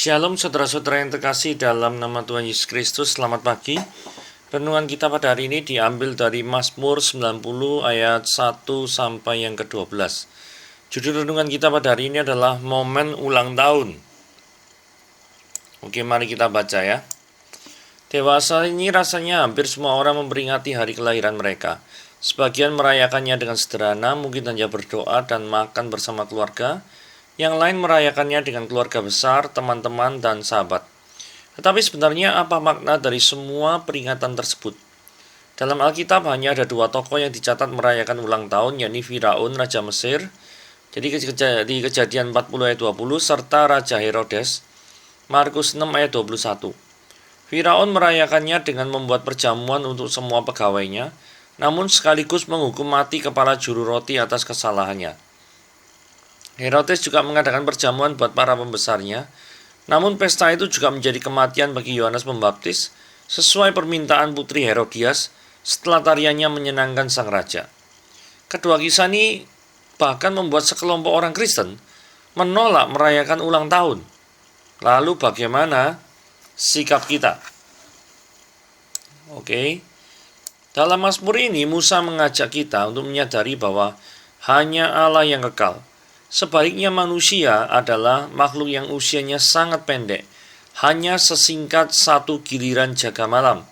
Shalom saudara-saudara yang terkasih dalam nama Tuhan Yesus Kristus, selamat pagi. Renungan kita pada hari ini diambil dari Mazmur 90 ayat 1 sampai yang ke-12. Judul renungan kita pada hari ini adalah momen ulang tahun. Oke, mari kita baca ya. Dewasa ini rasanya hampir semua orang memperingati hari kelahiran mereka. Sebagian merayakannya dengan sederhana, mungkin hanya berdoa dan makan bersama keluarga. Yang lain merayakannya dengan keluarga besar, teman-teman, dan sahabat. Tetapi sebenarnya apa makna dari semua peringatan tersebut? Dalam Alkitab hanya ada dua tokoh yang dicatat merayakan ulang tahun, yakni Firaun, Raja Mesir, di Kejadian 40 ayat 20, serta Raja Herodes, Markus 6 ayat 21. Firaun merayakannya dengan membuat perjamuan untuk semua pegawainya, namun sekaligus menghukum mati kepala juru roti atas kesalahannya. Herodes juga mengadakan perjamuan buat para pembesarnya, namun pesta itu juga menjadi kematian bagi Yohanes Pembaptis, sesuai permintaan putri Herodias setelah tariannya menyenangkan sang raja. Kedua kisah ini bahkan membuat sekelompok orang Kristen menolak merayakan ulang tahun. Lalu bagaimana sikap kita? Oke. Dalam Mazmur ini Musa mengajak kita untuk menyadari bahwa hanya Allah yang kekal. Sebaliknya manusia adalah makhluk yang usianya sangat pendek, hanya sesingkat satu giliran jaga malam.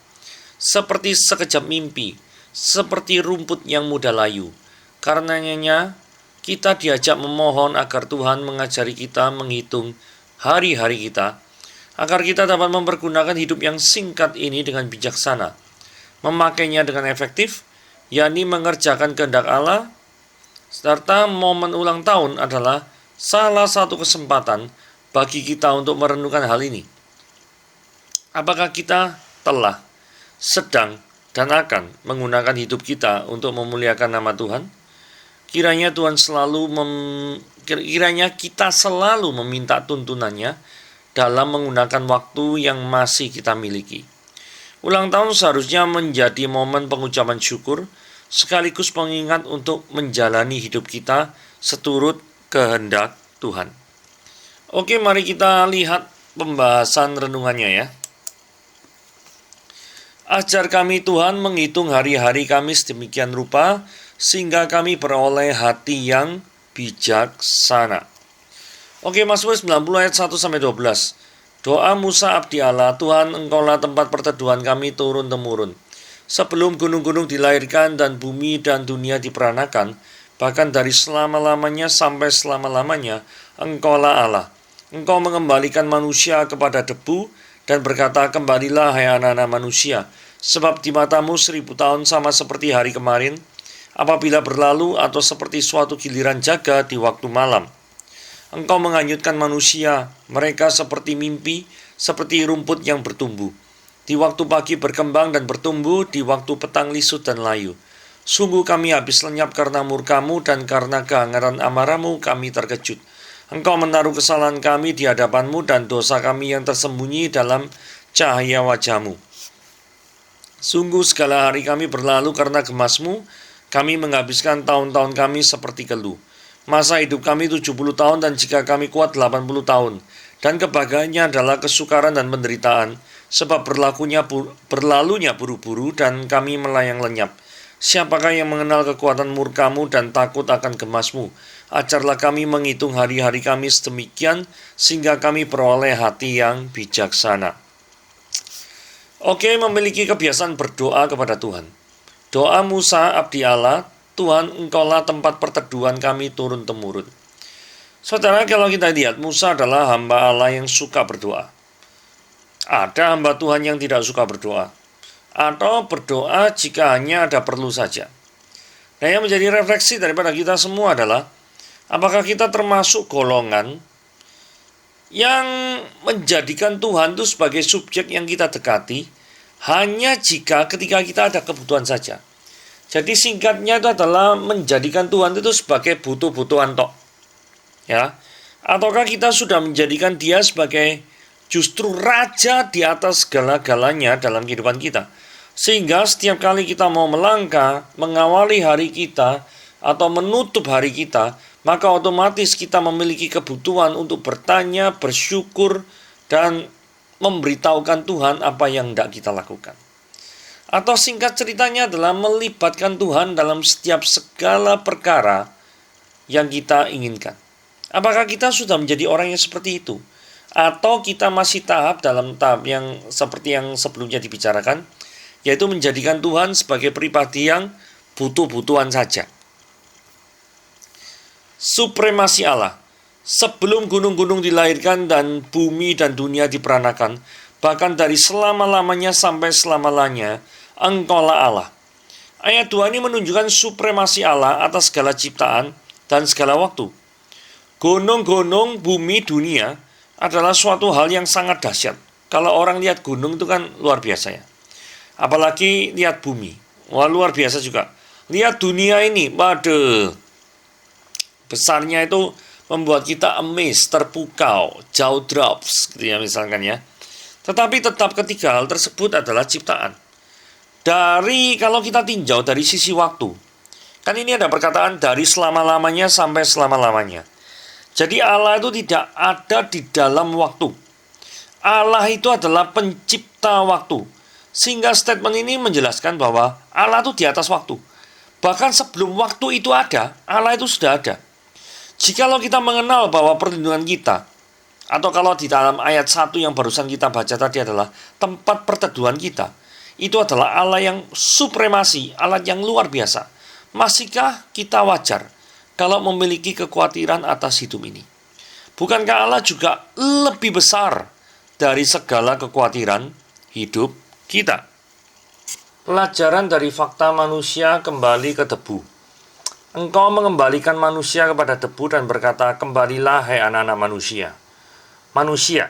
Seperti sekejap mimpi, seperti rumput yang mudah layu. Karenanya kita diajak memohon agar Tuhan mengajari kita menghitung hari-hari kita, agar kita dapat mempergunakan hidup yang singkat ini dengan bijaksana, memakainya dengan efektif, yakni mengerjakan kehendak Allah. Serta momen ulang tahun adalah salah satu kesempatan bagi kita untuk merenungkan hal ini. Apakah kita telah, sedang, dan akan menggunakan hidup kita untuk memuliakan nama Tuhan? Kiranya kita selalu meminta tuntunannya dalam menggunakan waktu yang masih kita miliki. Ulang tahun seharusnya menjadi momen pengucapan syukur, sekaligus pengingat untuk menjalani hidup kita seturut kehendak Tuhan. Oke, mari kita lihat pembahasan renungannya ya. Ajar kami Tuhan menghitung hari-hari kami sedemikian rupa, sehingga kami beroleh hati yang bijaksana. Oke, Mazmur 90 ayat 1-12. Doa Musa abdi Allah, Tuhan Engkaulah tempat perteduhan kami turun-temurun. Sebelum gunung-gunung dilahirkan dan bumi dan dunia diperanakan, bahkan dari selama-lamanya sampai selama-lamanya, Engkaulah Allah. Engkau mengembalikan manusia kepada debu dan berkata, kembalilah hai anak-anak manusia, sebab di matamu 1000 tahun sama seperti hari kemarin, apabila berlalu atau seperti suatu giliran jaga di waktu malam. Engkau menghanyutkan manusia, mereka seperti mimpi, seperti rumput yang bertumbuh. Di waktu pagi berkembang dan bertumbuh, di waktu petang lisut dan layu. Sungguh kami habis lenyap karena murkamu, dan karena kehangatan amarahmu kami terkejut. Engkau menaruh kesalahan kami di hadapanmu, dan dosa kami yang tersembunyi dalam cahaya wajahmu. Sungguh segala hari kami berlalu karena gemasmu, kami menghabiskan tahun-tahun kami seperti keluh. Masa hidup kami 70 tahun, dan jika kami kuat 80 tahun. Dan kebahagiaannya adalah kesukaran dan penderitaan, sebab berlalunya buru-buru dan kami melayang lenyap. Siapakah yang mengenal kekuatan murkamu dan takut akan gemasmu? Ajarlah kami menghitung hari-hari kami sedemikian, sehingga kami beroleh hati yang bijaksana. Oke, memiliki kebiasaan berdoa kepada Tuhan. Doa Musa abdi Allah, Tuhan Engkaulah tempat perteduhan kami turun-temurun. Saudara, kalau kita lihat, Musa adalah hamba Allah yang suka berdoa. Ada hamba Tuhan yang tidak suka berdoa, atau berdoa jika hanya ada perlu saja. Nah, yang menjadi refleksi daripada kita semua adalah, apakah kita termasuk golongan yang menjadikan Tuhan itu sebagai subjek yang kita dekati hanya jika ketika kita ada kebutuhan saja. Jadi singkatnya itu adalah menjadikan Tuhan itu sebagai butuh-butuhan tok. Ya, ataukah kita sudah menjadikan dia sebagai justru raja di atas segala-galanya dalam kehidupan kita, sehingga setiap kali kita mau melangkah, mengawali hari kita atau menutup hari kita, maka otomatis kita memiliki kebutuhan untuk bertanya, bersyukur, dan memberitahukan Tuhan apa yang tidak kita lakukan. Atau singkat ceritanya adalah melibatkan Tuhan dalam setiap segala perkara yang kita inginkan. Apakah kita sudah menjadi orang yang seperti itu? Atau kita masih dalam tahap yang seperti yang sebelumnya dibicarakan, yaitu menjadikan Tuhan sebagai pribadi yang butuh-butuhan saja. Supremasi Allah. Sebelum gunung-gunung dilahirkan dan bumi dan dunia diperanakan, bahkan dari selama-lamanya sampai selama-lamanya, Engkaulah Allah. Ayat 2 ini menunjukkan supremasi Allah atas segala ciptaan dan segala waktu. Gunung-gunung, bumi, dunia adalah suatu hal yang sangat dahsyat. Kalau orang lihat gunung itu kan luar biasa ya. Apalagi lihat bumi. Wah, luar biasa juga. Lihat dunia ini, waduh. Besarnya itu membuat kita amazed, terpukau, jaw drops, gitu ya misalkan ya. Tetapi tetap ketiga hal tersebut adalah ciptaan. Kalau kita tinjau dari sisi waktu, kan ini ada perkataan dari selama-lamanya sampai selama-lamanya. Jadi Allah itu tidak ada di dalam waktu. Allah itu adalah pencipta waktu. Sehingga statement ini menjelaskan bahwa Allah itu di atas waktu. Bahkan sebelum waktu itu ada, Allah itu sudah ada. Jikalau kita mengenal bahwa perlindungan kita, atau kalau di dalam ayat 1 yang barusan kita baca tadi adalah tempat perteduhan kita, itu adalah Allah yang supremasi, Allah yang luar biasa. Masihkah kita wajar kalau memiliki kekhawatiran atas hidup ini? Bukankah Allah juga lebih besar dari segala kekhawatiran hidup kita? Pelajaran dari fakta manusia kembali ke debu. Engkau mengembalikan manusia kepada debu dan berkata, kembalilah hai anak-anak manusia. Manusia,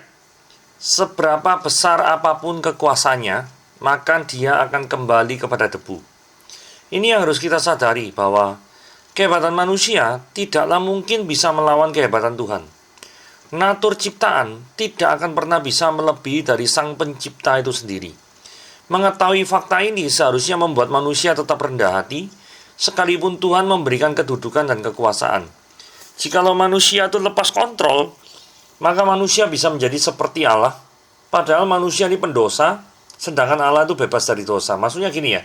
seberapa besar apapun kekuasaannya, maka dia akan kembali kepada debu. Ini yang harus kita sadari, bahwa kehebatan manusia tidaklah mungkin bisa melawan kehebatan Tuhan. Natur ciptaan tidak akan pernah bisa melebihi dari Sang Pencipta itu sendiri. Mengetahui fakta ini seharusnya membuat manusia tetap rendah hati, sekalipun Tuhan memberikan kedudukan dan kekuasaan. Jikalau manusia itu lepas kontrol, maka manusia bisa menjadi seperti Allah. Padahal manusia ini pendosa, sedangkan Allah itu bebas dari dosa. Maksudnya gini ya,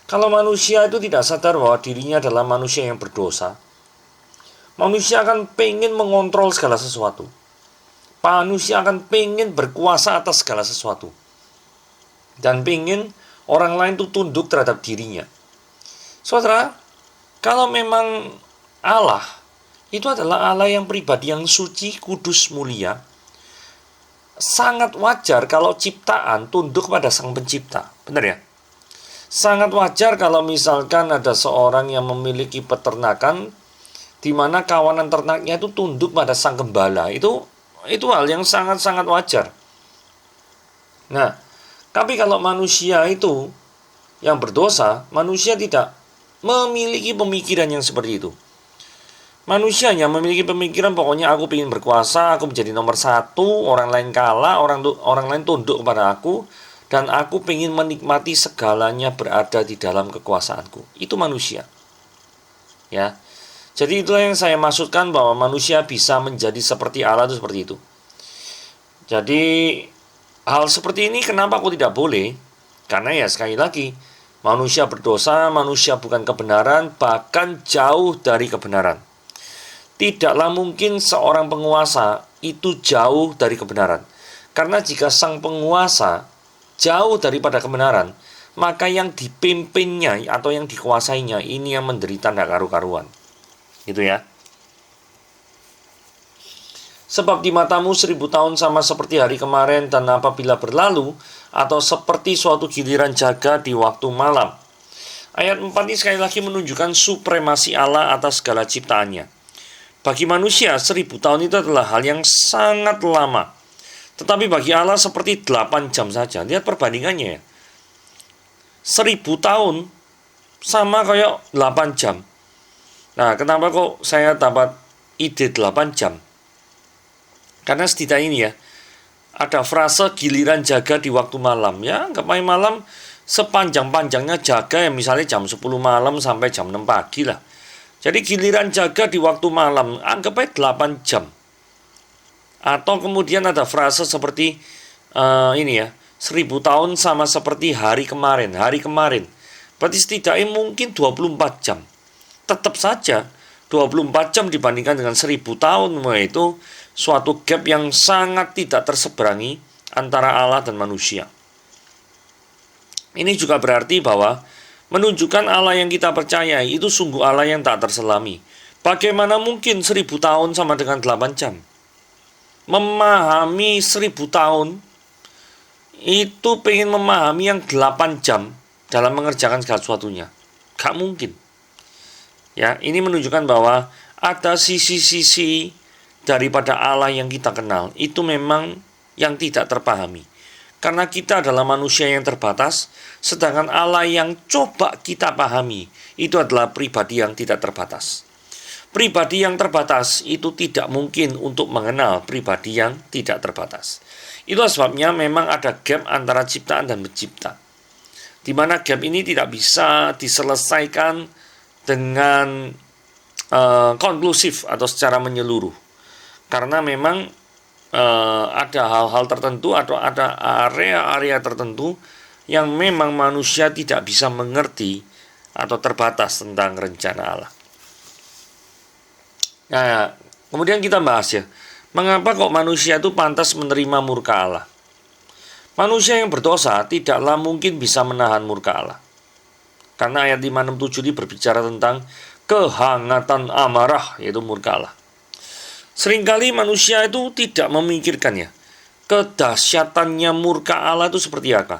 kalau manusia itu tidak sadar bahwa dirinya adalah manusia yang berdosa, manusia akan pengen mengontrol segala sesuatu. Manusia akan pengen berkuasa atas segala sesuatu. Dan pengen orang lain itu tunduk terhadap dirinya. Saudara, kalau memang Allah itu adalah Allah yang pribadi, yang suci, kudus, mulia, sangat wajar kalau ciptaan tunduk pada Sang Pencipta. Benar ya? Sangat wajar kalau misalkan ada seorang yang memiliki peternakan di mana kawanan ternaknya itu tunduk pada Sang Gembala. Itu hal yang sangat-sangat wajar. Nah, tapi kalau manusia itu yang berdosa, manusia tidak memiliki pemikiran yang seperti itu. Manusianya memiliki pemikiran pokoknya aku ingin berkuasa, aku menjadi nomor satu, orang lain kalah, orang lain tunduk kepada aku, dan aku ingin menikmati segalanya berada di dalam kekuasaanku. Itu manusia. Ya. Jadi itulah yang saya maksudkan bahwa manusia bisa menjadi seperti Allah itu seperti itu. Jadi hal seperti ini kenapa aku tidak boleh? Karena ya sekali lagi, manusia berdosa, manusia bukan kebenaran, bahkan jauh dari kebenaran. Tidaklah mungkin seorang penguasa itu jauh dari kebenaran. Karena jika sang penguasa jauh daripada kebenaran, maka yang dipimpinnya atau yang dikuasainya ini yang menderita tidak karu-karuan. Gitu ya. Sebab di matamu 1000 tahun sama seperti hari kemarin, dan apabila berlalu, atau seperti suatu giliran jaga di waktu malam. Ayat 4 ini sekali lagi menunjukkan supremasi Allah atas segala ciptaannya. Bagi manusia, 1000 tahun itu adalah hal yang sangat lama. Tetapi bagi Allah seperti 8 jam saja. Lihat perbandingannya ya. 1000 tahun sama kayak 8 jam. Nah, kenapa kok saya dapat ide 8 jam? Karena setidaknya ini ya, ada frase giliran jaga di waktu malam. Ya, anggap aja malam sepanjang-panjangnya jaga ya, misalnya jam 10 malam sampai jam 6 pagi lah. Jadi giliran jaga di waktu malam, anggap aja 8 jam. Atau kemudian ada frase seperti ini ya, 1000 tahun sama seperti hari kemarin. Hari kemarin berarti setidaknya mungkin 24 jam. Tetap saja 24 jam dibandingkan dengan 1000 tahun, yaitu suatu gap yang sangat tidak terseberangi antara Allah dan manusia. Ini juga berarti bahwa menunjukkan Allah yang kita percayai itu sungguh Allah yang tak terselami. Bagaimana mungkin 1000 tahun sama dengan 8 jam? Memahami 1000 tahun itu pengen memahami yang 8 jam dalam mengerjakan segala sesuatunya. Gak mungkin. Ya, ini menunjukkan bahwa ada sisi-sisi daripada Allah yang kita kenal itu memang yang tidak terpahami. Karena kita adalah manusia yang terbatas, sedangkan Allah yang coba kita pahami itu adalah pribadi yang tidak terbatas. Pribadi yang terbatas itu tidak mungkin untuk mengenal pribadi yang tidak terbatas. Itulah sebabnya memang ada gap antara ciptaan dan pencipta, di mana gap ini tidak bisa diselesaikan dengan konklusif atau secara menyeluruh. Karena memang ada hal-hal tertentu atau ada area-area tertentu yang memang manusia tidak bisa mengerti atau terbatas tentang rencana Allah. Nah, kemudian kita bahas ya, mengapa kok manusia itu pantas menerima murka Allah? Manusia yang berdosa tidaklah mungkin bisa menahan murka Allah. Karena ayat 567 ini berbicara tentang kehangatan amarah, yaitu murka Allah. Seringkali manusia itu tidak memikirkannya, kedahsyatannya murka Allah itu seperti apa.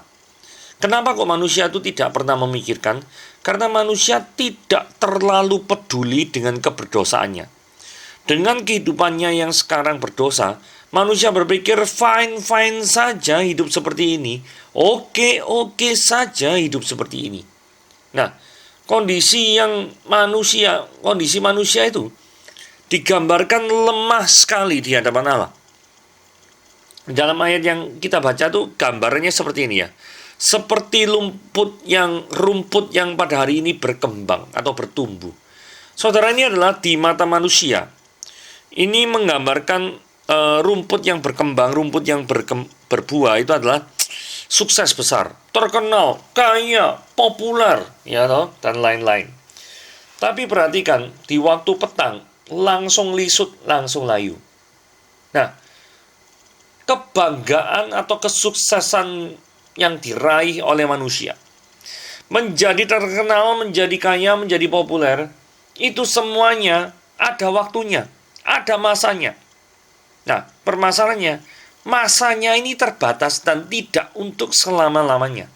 Kenapa kok manusia itu tidak pernah memikirkan? Karena manusia tidak terlalu peduli dengan keberdosaannya. Dengan kehidupannya yang sekarang berdosa, manusia berpikir fine-fine saja hidup seperti ini, oke saja hidup seperti ini. Nah, kondisi manusia itu digambarkan lemah sekali di hadapan Allah. Dalam ayat yang kita baca tuh gambarnya seperti ini ya. Seperti rumput yang pada hari ini berkembang atau bertumbuh. Saudara, ini adalah di mata manusia. Ini menggambarkan rumput yang berkembang, rumput yang berbuah itu adalah sukses besar, terkenal, kaya, populer, ya toh, dan lain-lain. Tapi perhatikan, di waktu petang langsung lisut, langsung layu. Nah, kebanggaan atau kesuksesan yang diraih oleh manusia, menjadi terkenal, menjadi kaya, menjadi populer, itu semuanya ada waktunya, ada masanya. Nah, permasalahannya, masanya ini terbatas dan tidak untuk selama-lamanya.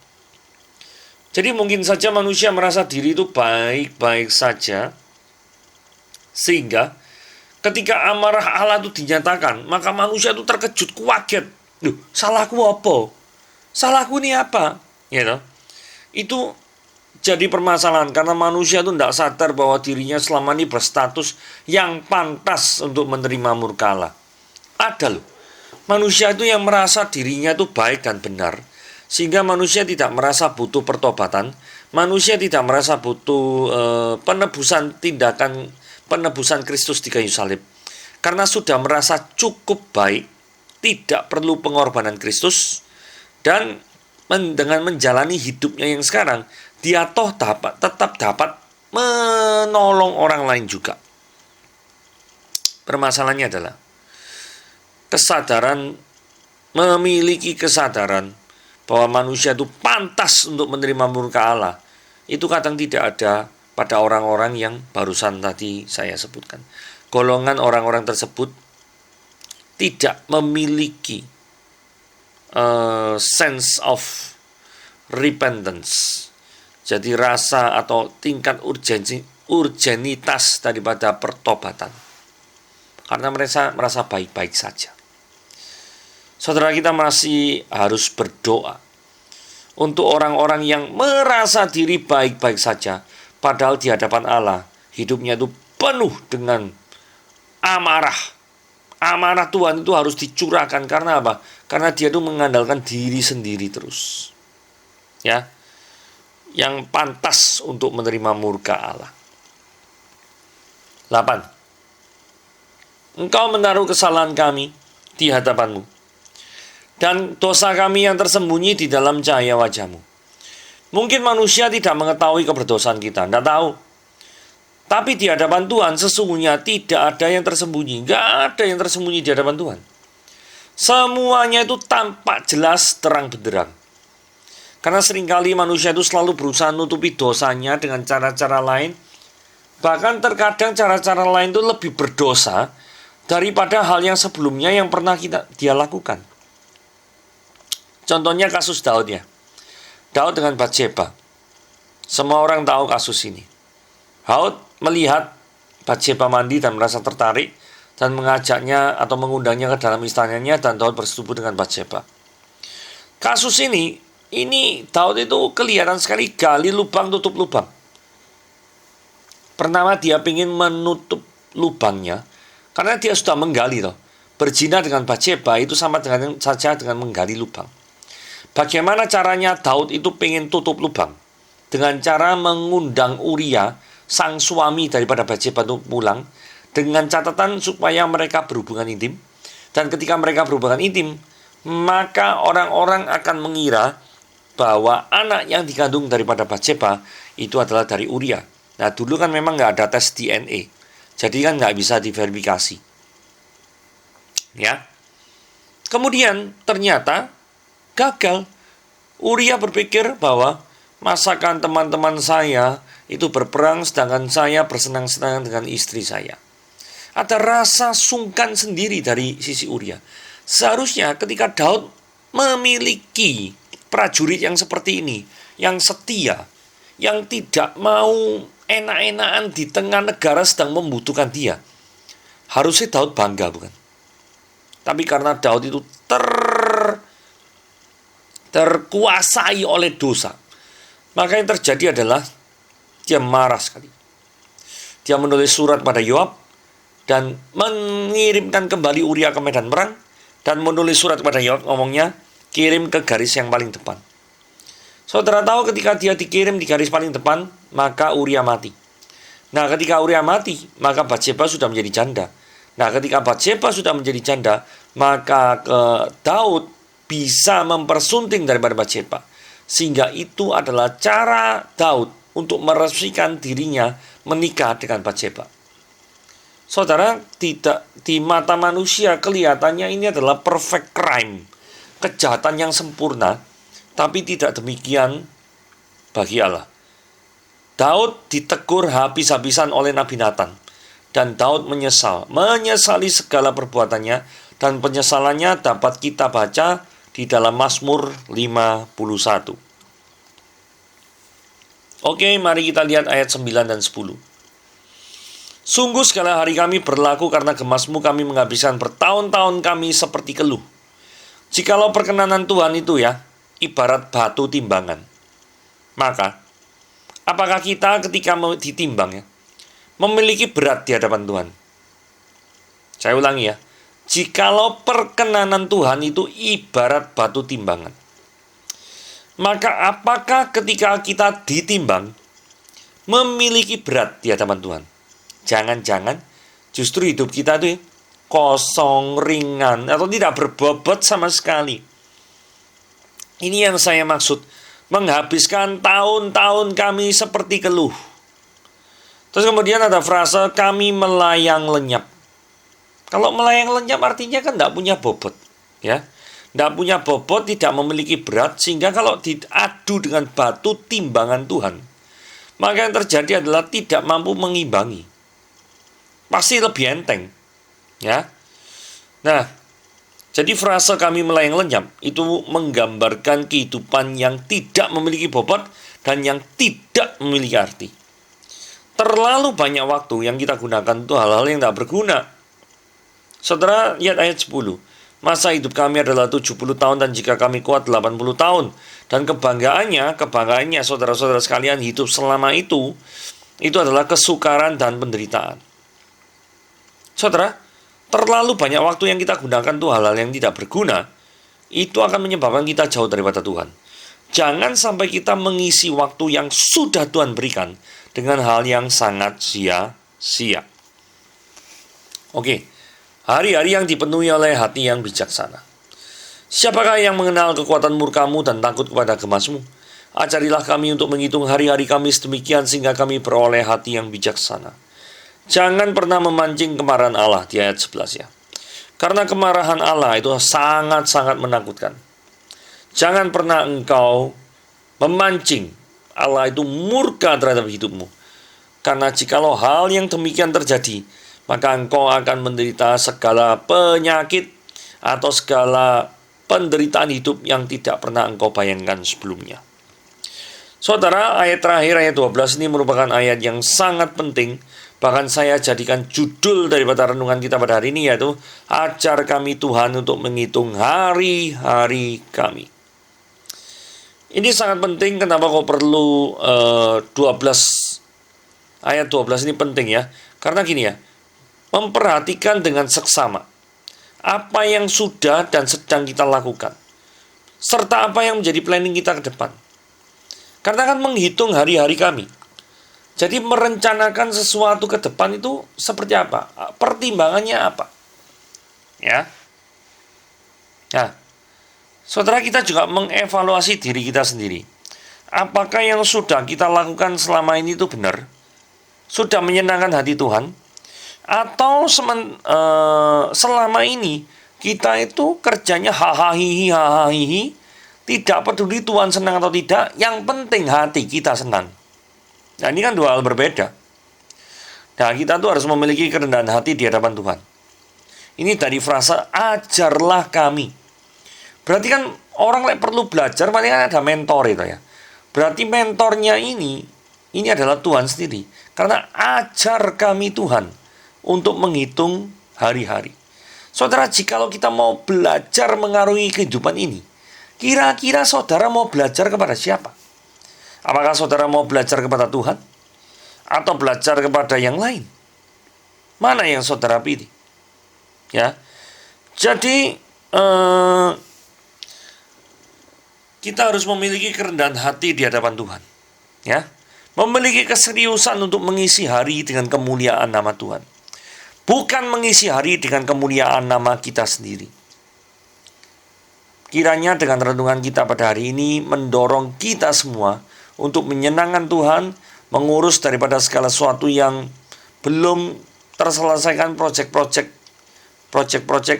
Jadi mungkin saja manusia merasa diri itu baik-baik saja, sehingga ketika amarah Allah itu dinyatakan, maka manusia itu terkejut, kaget. Loh, salahku apa? Salahku ini apa? Gitu. Itu jadi permasalahan karena manusia itu tidak sadar bahwa dirinya selama ini berstatus yang pantas untuk menerima murka Allah. Ada loh, manusia itu yang merasa dirinya itu baik dan benar, sehingga manusia tidak merasa butuh pertobatan, manusia tidak merasa butuh penebusan Kristus di kayu salib. Karena sudah merasa cukup baik, tidak perlu pengorbanan Kristus, dan dengan menjalani hidupnya yang sekarang, dia tetap dapat menolong orang lain juga. Permasalahannya adalah memiliki kesadaran bahwa manusia itu pantas untuk menerima murka Allah. Itu kadang tidak ada pada orang-orang yang barusan tadi saya sebutkan. Golongan orang-orang tersebut tidak memiliki sense of repentance. Jadi rasa atau tingkat urgenitas daripada pertobatan. Karena merasa baik-baik saja. Saudara, kita masih harus berdoa untuk orang-orang yang merasa diri baik-baik saja, padahal di hadapan Allah hidupnya itu penuh dengan amarah. Amarah Tuhan itu harus dicurahkan. Karena apa? Karena dia itu mengandalkan diri sendiri terus. Ya, yang pantas untuk menerima murka Allah. 8. Engkau menaruh kesalahan kami di hadapanmu, dan dosa kami yang tersembunyi di dalam cahaya wajah-Mu. Mungkin manusia tidak mengetahui keberdosaan kita, tidak tahu. Tapi di hadapan Tuhan sesungguhnya tidak ada yang tersembunyi. Nggak ada yang tersembunyi di hadapan Tuhan. Semuanya itu tampak jelas terang benderang. Karena seringkali manusia itu selalu berusaha menutupi dosanya dengan cara-cara lain. Bahkan terkadang cara-cara lain itu lebih berdosa daripada hal yang sebelumnya yang pernah dia lakukan. Contohnya kasus Daud ya. Daud dengan Batsheba. Semua orang tahu kasus ini. Daud melihat Batsheba mandi dan merasa tertarik dan mengajaknya atau mengundangnya ke dalam istananya, dan Daud bersetubuh dengan Batsheba. Kasus ini Daud itu kelihatan sekali gali lubang tutup lubang. Pertama dia ingin menutup lubangnya karena dia sudah menggali loh. Berzina dengan Batsheba itu sama dengan saja dengan menggali lubang. Bagaimana caranya Daud itu pengen tutup lubang? Dengan cara mengundang Uria, sang suami daripada Batsheba itu pulang, dengan catatan supaya mereka berhubungan intim. Dan ketika mereka berhubungan intim, maka orang-orang akan mengira bahwa anak yang dikandung daripada Batsheba itu adalah dari Uria. Nah dulu kan memang nggak ada tes DNA, jadi kan nggak bisa diverifikasi. Ya, kemudian ternyata gagal. Uria berpikir bahwa masakan teman-teman saya itu berperang, sedangkan saya bersenang-senang dengan istri saya. Ada rasa sungkan sendiri dari sisi Uria. Seharusnya ketika Daud memiliki prajurit yang seperti ini, yang setia, yang tidak mau enak-enakan di tengah negara sedang membutuhkan dia, harusnya Daud bangga, bukan? Tapi karena Daud itu terkuasai oleh dosa, maka yang terjadi adalah dia marah sekali. Dia menulis surat pada Yoab dan mengirimkan kembali Uria ke medan perang, dan menulis surat kepada Yoab ngomongnya, kirim ke garis yang paling depan. Saudara tahu ketika dia dikirim di garis paling depan, maka Uria mati. Nah ketika Uria mati, maka Batsheba sudah menjadi janda. Nah ketika Batsheba sudah menjadi janda, maka Daud bisa mempersunting daripada Batsheba. Sehingga itu adalah cara Daud untuk meresmikan dirinya menikah dengan Batsheba. Saudara, tidak di mata manusia kelihatannya ini adalah perfect crime, kejahatan yang sempurna, tapi tidak demikian bagi Allah. Daud ditegur habis-habisan oleh Nabi Nathan, dan Daud menyesali segala perbuatannya, dan penyesalannya dapat kita baca di dalam Mazmur 51. Oke, mari kita lihat ayat 9 dan 10. Sungguh segala hari kami berlaku karena gemas-Mu, kami menghabiskan bertahun-tahun kami seperti keluh. Jikalau perkenanan Tuhan itu ya, ibarat batu timbangan, maka apakah kita ketika ditimbang ya, memiliki berat di hadapan Tuhan? Saya ulangi ya, jikalau perkenanan Tuhan itu ibarat batu timbangan, maka apakah ketika kita ditimbang memiliki berat di hadapan Tuhan? Jangan-jangan justru hidup kita itu kosong, ringan, atau tidak berbobot sama sekali. Ini yang saya maksud, menghabiskan tahun-tahun kami seperti keluh. Terus kemudian ada frase, kami melayang lenyap. Kalau melayang lenyap artinya kan tidak punya bobot, ya. Tidak punya bobot, tidak memiliki berat, sehingga kalau diadu dengan batu timbangan Tuhan, maka yang terjadi adalah tidak mampu mengimbangi. Pasti lebih enteng, ya. Nah, jadi frase kami melayang lenyap itu menggambarkan kehidupan yang tidak memiliki bobot dan yang tidak memiliki arti. Terlalu banyak waktu yang kita gunakan untuk hal-hal yang tidak berguna. Saudara, lihat ayat 10. Masa hidup kami adalah 70 tahun dan jika kami kuat 80 tahun. Dan kebanggaannya saudara-saudara sekalian, hidup selama itu adalah kesukaran dan penderitaan. Saudara, terlalu banyak waktu yang kita gunakan untuk hal-hal yang tidak berguna, itu akan menyebabkan kita jauh daripada Tuhan. Jangan sampai kita mengisi waktu yang sudah Tuhan berikan dengan hal yang sangat sia-sia. Oke, hari-hari yang dipenuhi oleh hati yang bijaksana. Siapakah yang mengenal kekuatan murkamu dan takut kepada gemasmu? Ajarilah kami untuk menghitung hari-hari kami sedemikian sehingga kami beroleh hati yang bijaksana. Jangan pernah memancing kemarahan Allah di ayat 11 ya. Karena kemarahan Allah itu sangat-sangat menakutkan. Jangan pernah engkau memancing Allah itu murka terhadap hidupmu. Karena jikalau hal yang demikian terjadi, maka engkau akan menderita segala penyakit atau segala penderitaan hidup yang tidak pernah engkau bayangkan sebelumnya. Saudara, ayat terakhir, ayat 12 ini merupakan ayat yang sangat penting. Bahkan saya jadikan judul daripada renungan kita pada hari ini, yaitu Ajar kami Tuhan untuk menghitung hari-hari kami. Ini sangat penting. Kenapa kau perlu 12 ayat 12 ini penting ya? Karena gini ya, memperhatikan dengan seksama apa yang sudah dan sedang kita lakukan, serta apa yang menjadi planning kita ke depan. Karena kan menghitung hari-hari kami. Jadi merencanakan sesuatu ke depan itu seperti apa? Pertimbangannya apa? Ya. Nah, saudara, kita juga mengevaluasi diri kita sendiri. Apakah yang sudah kita lakukan selama ini itu benar? Sudah menyenangkan hati Tuhan? Atau selama ini kita itu kerjanya hahaha, tidak peduli Tuhan senang atau tidak, yang penting hati kita senang. Nah, ini kan dua hal berbeda. Nah, kita tuh harus memiliki kerendahan hati di hadapan Tuhan. Ini dari frasa ajarlah kami. Berarti kan orang perlu belajar, berarti kan ada mentor itu ya. Berarti mentornya ini adalah Tuhan sendiri. Karena ajar kami Tuhan untuk menghitung hari-hari. Saudara, jikalau kita mau belajar mengarungi kehidupan ini, kira-kira saudara mau belajar kepada siapa? Apakah saudara mau belajar kepada Tuhan? Atau belajar kepada yang lain? Mana yang saudara pilih? Ya, jadi kita harus memiliki kerendahan hati di hadapan Tuhan. Ya, memiliki keseriusan untuk mengisi hari dengan kemuliaan nama Tuhan. Bukan mengisi hari dengan kemuliaan nama kita sendiri. Kiranya dengan renungan kita pada hari ini mendorong kita semua untuk menyenangkan Tuhan, mengurus daripada segala sesuatu yang belum terselesaikan, proyek-proyek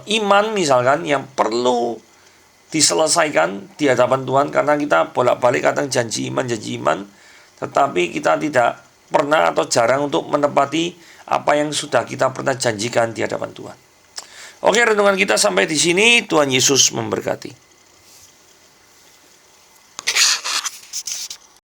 iman misalkan yang perlu diselesaikan di hadapan Tuhan, karena kita bolak-balik kadang janji iman, tetapi kita tidak pernah atau jarang untuk menepati apa yang sudah kita pernah janjikan di hadapan Tuhan. Oke, renungan kita sampai di sini. Tuhan Yesus memberkati.